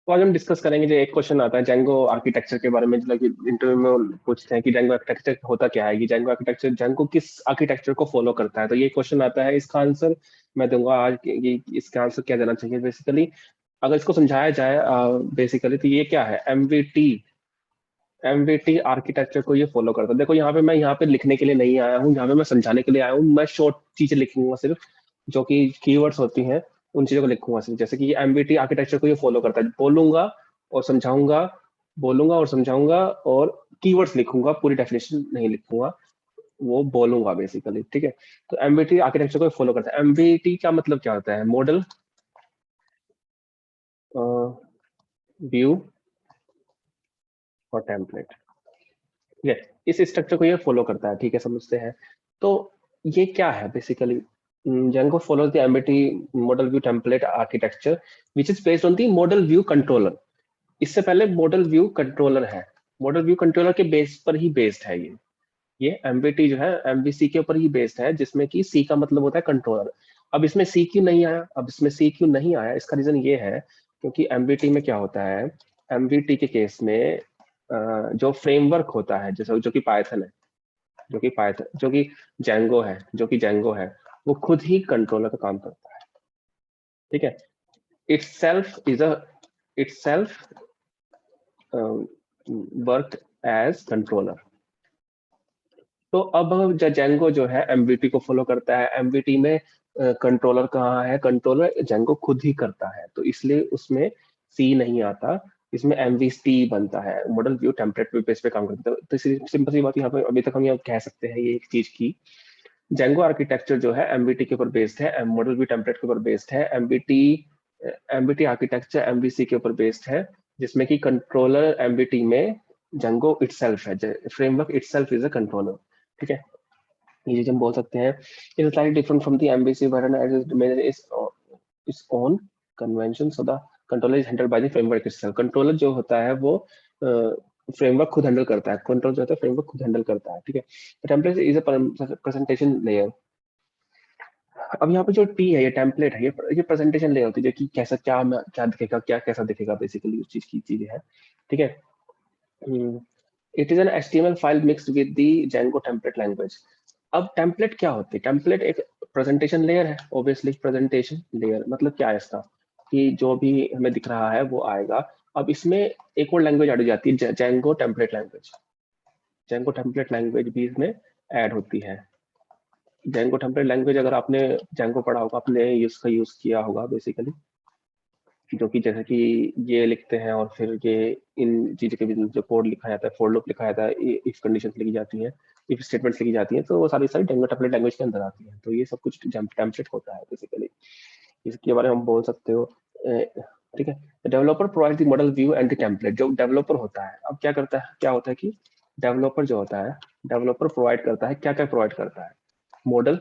तो आज हम डिस्कस करेंगे जो एक क्वेश्चन आता है जेंगो आर्किटेक्चर के बारे में, जो कि इंटरव्यू में पूछते हैं कि जेंगो आर्किटेक्चर होता क्या है, कि जेंगो आर्किटेक्चर जेंगो किस आर्किटेक्चर को फॉलो करता है। तो ये क्वेश्चन आता है, इसका आंसर मैं दूंगा आज कि इसका आंसर क्या देना चाहिए। बेसिकली अगर इसको समझाया जाए बेसिकली तो ये क्या है, एमवीटी आर्किटेक्चर को ये फॉलो करता है। देखो यहाँ पे मैं यहाँ पे लिखने के लिए नहीं आया हूँ, यहाँ पे मैं समझाने के लिए आया हूँ। मैं शॉर्ट चीजें लिखूंगा सिर्फ, जो कि कीवर्ड्स होती हैं उन चीजों को लिखूंगा सिर्फ। जैसे कि एमवीटी आर्किटेक्चर को ये फॉलो करता है, बोलूंगा और समझाऊंगा, बोलूंगा और समझाऊंगा और कीवर्ड्स लिखूंगा, पूरी डेफिनेशन नहीं लिखूंगा, वो बोलूंगा बेसिकली। ठीक है, तो एमवीटी आर्किटेक्चर को फॉलो करता है। एमवीटी का मतलब क्या होता है? मॉडल, व्यू और टेम्पलेट। ठीक है, इस स्ट्रक्चर को ये फॉलो करता है। ठीक है, समझते हैं। तो ये क्या है basically? Django follows the MBT model view template architecture which is based on the model view controller। इससे पहले मॉडल व्यू कंट्रोलर है, मॉडल व्यू कंट्रोलर के बेस पर ही बेस्ड है ये एमबीटी जो है एमबीसी के ऊपर ही बेस्ड है, जिसमें कि सी का मतलब होता है कंट्रोलर। अब इसमें सी क्यों नहीं आया? अब इसमें सी क्यों नहीं आया, इसका रीजन ये है क्योंकि एमबीटी में क्या होता है, एमबीटी के केस में जो फ्रेमवर्क होता है, जैसे जो कि पाइथन है, जो कि जेंगो है, वो खुद ही कंट्रोलर का काम करता है। ठीक है, इट्सेल्फ वर्क एज कंट्रोलर। तो अब जेंगो जो है एमवीटी को फॉलो करता है। एमवीटी में कंट्रोलर कहाँ है? कंट्रोलर जेंगो खुद ही करता है, तो इसलिए उसमें सी नहीं आता, इसमें एमवीसी बनता है। मॉडल व्यू टेम्पलेट बेस पे काम करता है। तो सिंपल सी बात यहाँ पे अभी तक हम यहाँ कह सकते हैं ये एक चीज की, जेंगो आर्किटेक्चर जो है एमबीटी के ऊपर बेस्ड है, मॉडल व्यू टेम्पलेट के ऊपर बेस्ड है। एमबीटी आर्किटेक्चर एमवीसी के ऊपर बेस्ड है, जिसमें कि कंट्रोलर एमबीटी में जेंगो इटसेल्फ है, framework itself is a controller. ठीक है, ये चीज हम बोल सकते हैं। It is slightly different from the MVC version as its own convention, so the controller is handled by the framework itself. Controller जो होता है वो फ्रेमवर्क खुद हैंडल करता है, कंट्रोल जो होता है फ्रेमवर्क खुद हैंडल करता है। ठीक है, template is a presentation layer. अब यहाँ पे जो टी है, ये टेम्पलेट है, ये प्रेजेंटेशन लेयर होती है, जो कि कैसा क्या दिखेगा, क्या कैसा दिखेगा, बेसिकली उस चीज की चीजें है। ठीक है, it is an HTML file mixed with the Django template language. अब टेम्पलेट क्या होती है? टेम्पलेट एक प्रेजेंटेशन लेयर है, ऑब्वियसली प्रेजेंटेशन लेयर मतलब क्या है इसका, कि जो भी हमें दिख रहा है वो आएगा। अब इसमें एक और लैंग्वेज ऐड हो जाती है, Django template language. Django template language भी इसमें ऐड होती है। Django टेम्पलेट लैंग्वेज, अगर आपने Django पढ़ा होगा, आपने इसका यूज किया होगा बेसिकली, जो कि जैसे कि ये लिखते हैं और फिर ये इन चीजों के भी जो कोड लिखा जाता है, फॉर लूप लिखा जाता है, इफ कंडीशन लिखी जाती है, इफ स्टेटमेंट्स लिखी जाती है, तो वो सारी Django टेम्पलेट लैंग्वेज के अंदर आती है। तो ये सब कुछ टेम्पलेट होता है बेसिकली, इसके बारे में हम बोल सकते हो। ठीक है, developer provide the model view and the template. जो डेवलपर होता है, अब क्या करता है, क्या होता है कि डेवलपर जो होता है, डेवलपर प्रोवाइड करता है, क्या क्या प्रोवाइड करता है? मॉडल,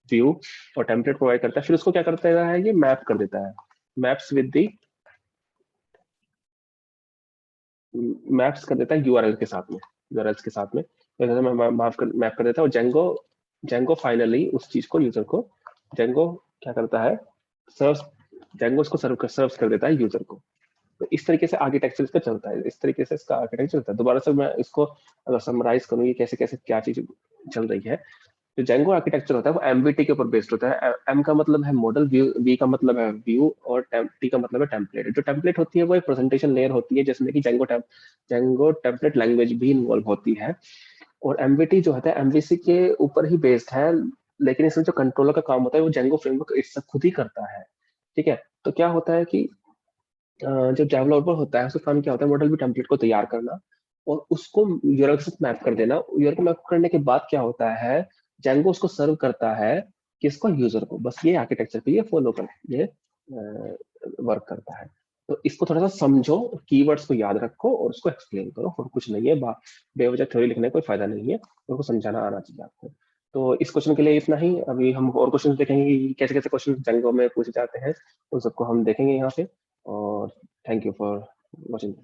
व्यू और टेम्पलेट प्रोवाइड करता है। फिर उसको क्या करता है, ये मैप कर देता है, मैप्स विद दी मैप्स कर देता है यूआरएल के साथ में, यूआरएल्स के साथ में मैप कर देता है। और जेंगो फाइनली उस चीज को, यूजर को, जेंगो क्या करता है, सर्व, जेंगो उसको सर्व कर देता है यूजर को। तो इस तरीके से आर्किटेक्चर इसका चलता है, इस तरीके से इसका आर्किटेक्चर चलता है। दोबारा से मैं इसको अगर समराइज करूँ, ये कैसे कैसे क्या चीज चल रही है। जो जेंगो आर्किटेक्चर होता है वो एमवीटी के ऊपर बेस्ड होता है। एम का मतलब है मॉडल, व्यू, वी का मतलब है व्यू और टी का मतलब है टेम्पलेट। जो टेम्पलेट होती है वो एक प्रेजेंटेशन लेयर होती है, जिसमें कि जेंगो टेम्पलेट लैंग्वेज भी इन्वॉल्व होती है। और एमवीटी जो होता है एमवीसी के ऊपर ही बेस्ड है, लेकिन इसमें जो कंट्रोलर का काम होता है वो जेंगो फ्रेमवर्क इससे खुद ही करता है। ठीक है, तो क्या होता है कि जो डेवलपर होता है उसका काम क्या होता है, मॉडल भी टेम्पलेट को तैयार करना और उसको यूआरएल के साथ मैप कर देना। यूआरएल को मैप करने के बाद क्या होता है, जेंगो उसको सर्व करता है किसको, यूजर को। बस ये आर्किटेक्चर पे ये फॉलो कर, ये वर्क करता है। तो इसको थोड़ा सा समझो, कीवर्ड्स को याद रखो और उसको एक्सप्लेन करो, और कुछ नहीं है। बेवजह थ्योरी लिखने का कोई फायदा नहीं है, उनको समझाना आना चाहिए आपको। तो इस क्वेश्चन के लिए इतना ही। अभी हम और क्वेश्चन देखेंगे कि कैसे कैसे क्वेश्चन जेंगो में पूछे जाते हैं, उन सबको हम देखेंगे यहाँ पे। और थैंक यू फॉर वॉचिंग।